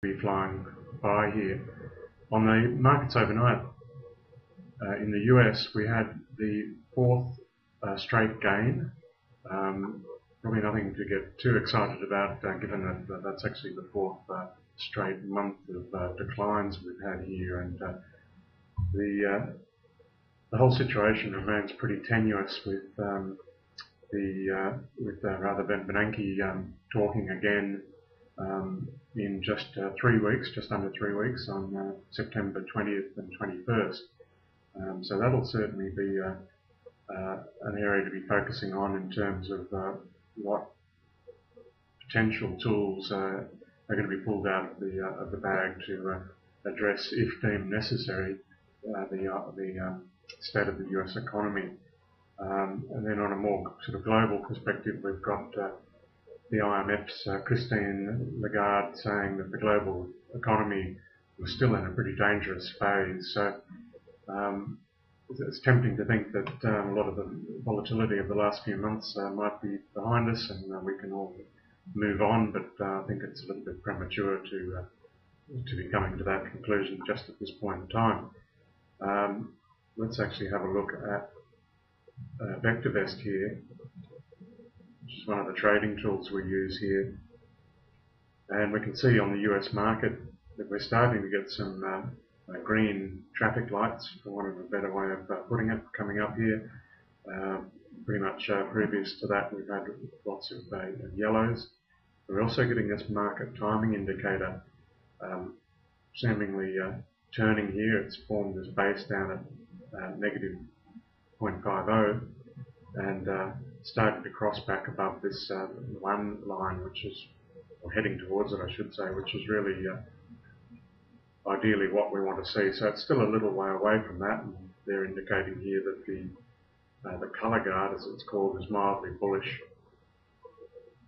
be flying by here. On the markets overnight, in the US, we had the fourth straight gain. Probably nothing to get too excited about, given that that's actually the fourth straight month of declines we've had here, and the whole situation remains pretty tenuous with rather than Bernanke talking again in just 3 weeks, just under 3 weeks, on September 20th and 21st. So that'll certainly be an area to be focusing on in terms of what potential tools are going to be pulled out of the bag to address, if deemed necessary, the state of the US economy. And then on a more sort of global perspective, we've got the IMF's Christine Lagarde saying that the global economy was still in a pretty dangerous phase. So it's tempting to think that a lot of the volatility of the last few months might be behind us, and we can all move on, but I think it's a little bit premature to be coming to that conclusion just at this point in time. Let's actually have a look at VectorVest here, which is one of the trading tools we use here. And we can see on the US market that we're starting to get some green traffic lights, for want of a better way of putting it, coming up here. Pretty much previous to that, we've had lots of yellows. We're also getting this market timing indicator seemingly turning here. It's formed this base down at negative 0.50 and started to cross back above this one line, which is, or heading towards it I should say, which is really ideally what we want to see. So it's still a little way away from that, and they're indicating here that the colour guard, as it's called, is mildly bullish.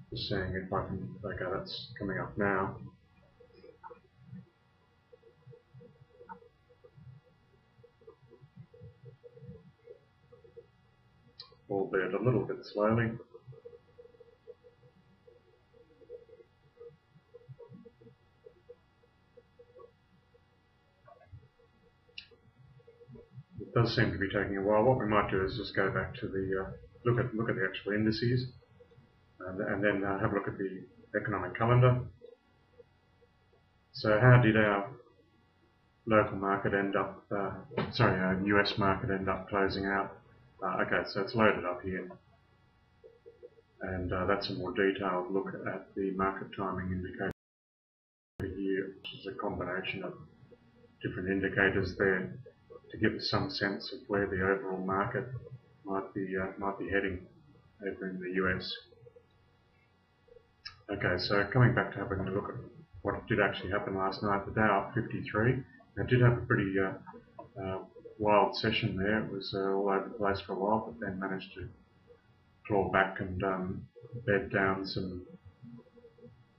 Just seeing if I can, okay, that's coming up now. Albeit a little bit slowly. It does seem to be taking a while. What we might do is just go back to the look at the actual indices, and then have a look at the economic calendar. So how did our local market end up? Our US market end up closing out? Okay, so it's loaded up here, and that's a more detailed look at the market timing indicator here, which is a combination of different indicators there to give us some sense of where the overall market might be heading over in the US. Okay, so coming back to having a look at what did actually happen last night, the Dow up 53. It did have a pretty wild session there. It was all over the place for a while, but then managed to claw back and bed down some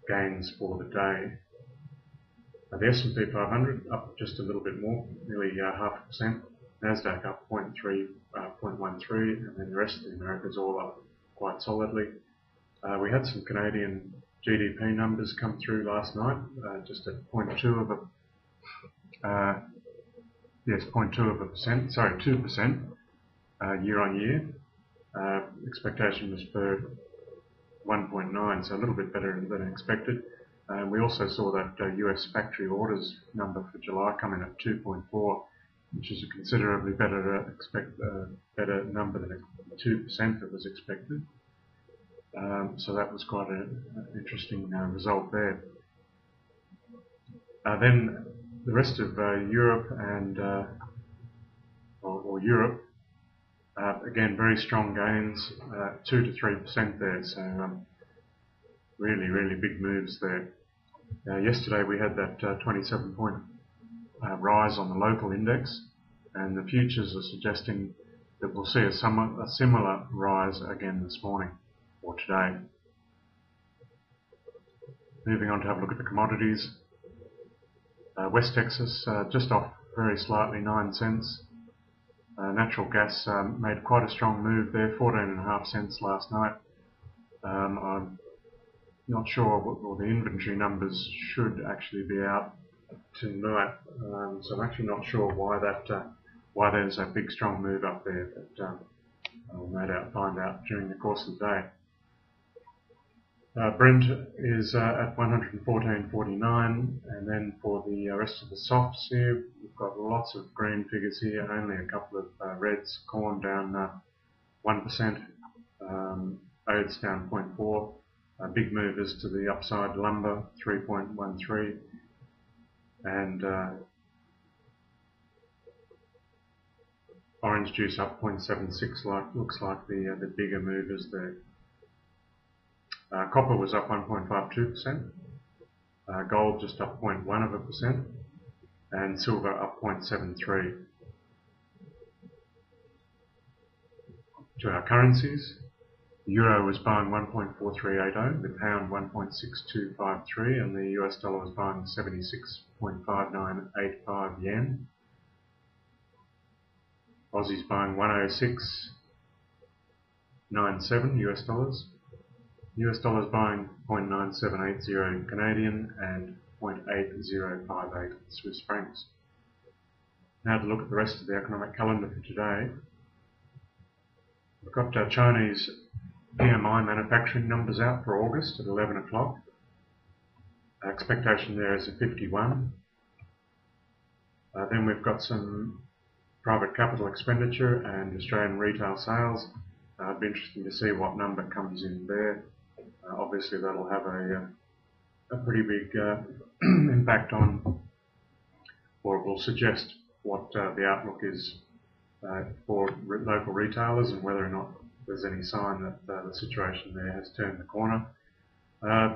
gains for the day. The S&P 500 up just a little bit more, nearly 0.5%. Nasdaq up 0.13, and then the rest of the Americas all up quite solidly. We had some Canadian GDP numbers come through last night, just at 0.2 of a 2% year on year. Expectation was for 1.9, so a little bit better than expected. We also saw that US factory orders number for July come in at 2.4, which is a considerably better number than 2% that was expected. So that was quite an interesting result there. Then the rest of Europe and Europe, again, very strong gains, 2 to 3% there. So really big moves there. Yesterday we had that 27-point rise on the local index, and the futures are suggesting that we'll see a similar rise again this morning or today. Moving on to have a look at the commodities. West Texas just off very slightly, 9 cents. Natural gas made quite a strong move there, 14.5 cents last night. I'm not sure or the inventory numbers should actually be out tonight. So I'm actually not sure why there's a big strong move up there, but I'll no doubt find out during the course of the day. Brent is at 114.49, and then for the rest of the softs here, we've got lots of green figures here, only a couple of reds. Corn down 1%, oats down 0.4. Big movers to the upside, lumber 3.13, and orange juice up 0.76. Looks like the bigger movers there. Copper was up 1.52%, gold just up 0.1%, and silver up 0.73. To our currencies, the euro was buying 1.4380, the pound 1.6253, and the US dollar was buying 76.5985 yen. Aussie's buying 106.97 US dollars. US dollars buying 0.9780 Canadian and 0.8058 Swiss francs. Now to look at the rest of the economic calendar for today. We've got Chinese PMI manufacturing numbers out for August at 11 o'clock. Expectation there is a 51. Then we've got some private capital expenditure and Australian retail sales. It'd be interesting to see what number comes in there. Obviously that'll have a pretty big impact on, or it will suggest what the outlook is for local retailers and whether or not there's any sign that the situation there has turned the corner.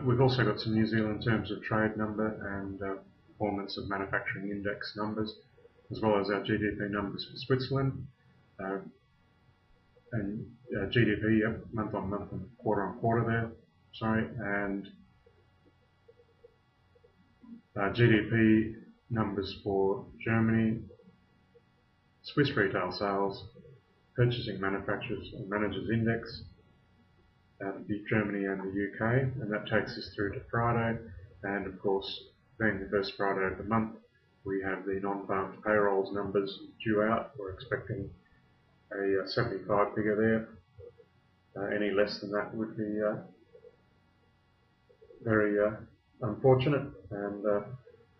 We've also got some New Zealand terms of trade number and performance of manufacturing index numbers, as well as our GDP numbers for Switzerland. And GDP, yep, month on month and quarter on quarter there, sorry, and GDP numbers for Germany, Swiss retail sales, purchasing manufacturers and managers index, Germany and the UK, and that takes us through to Friday. And of course, being the first Friday of the month, we have the non-farm payrolls numbers due out. We're expecting a 75 figure there. Any less than that would be very unfortunate, and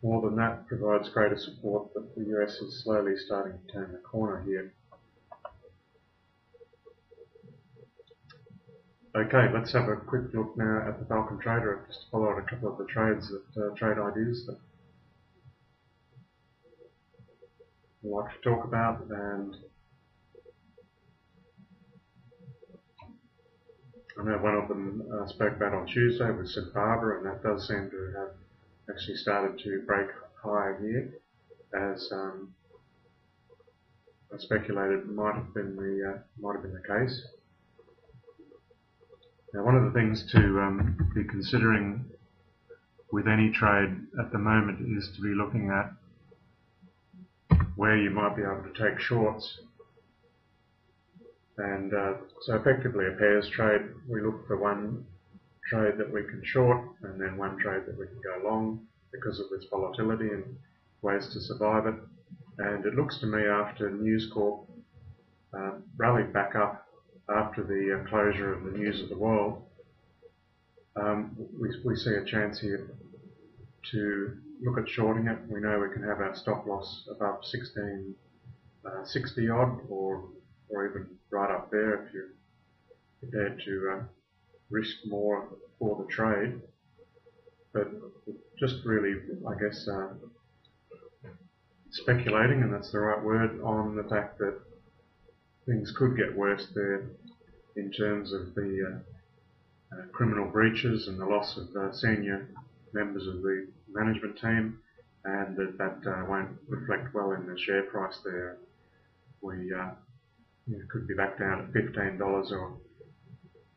more than that provides greater support that the US is slowly starting to turn the corner here. Okay, let's have a quick look now at the Falcon Trader. I've just followed a couple of the trades, trade ideas that I'd like to talk about, and I know one of them spoke about on Tuesday was September, and that does seem to have actually started to break higher here, as I speculated might have been the case. Now, one of the things to be considering with any trade at the moment is to be looking at where you might be able to take shorts. And so effectively a pairs trade, we look for one trade that we can short and then one trade that we can go long because of its volatility and ways to survive it. And it looks to me after News Corp rallied back up after the closure of the News of the World, we see a chance here to look at shorting it. We know we can have our stop loss above 1660 odd, or even right up there if you're prepared to risk more for the trade. But just really, I guess, speculating, and that's the right word, on the fact that things could get worse there in terms of the criminal breaches and the loss of senior members of the management team, and that won't reflect well in the share price there. We could be back down at $15 or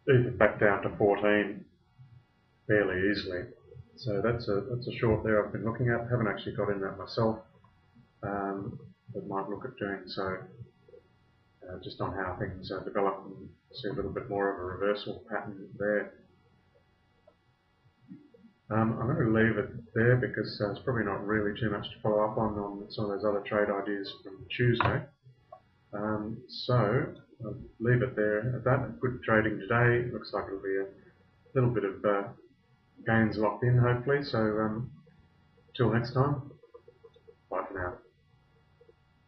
even back down to 14 fairly easily. So that's a short there I've been looking at. Haven't actually got in that myself, but might look at doing so just on how things develop and see a little bit more of a reversal pattern there. I'm going to leave it there because there's probably not really too much to follow up on some of those other trade ideas from Tuesday. So I'll leave it there at that. Good trading today. Looks like it'll be a little bit of gains locked in hopefully. So till next time, bye for now.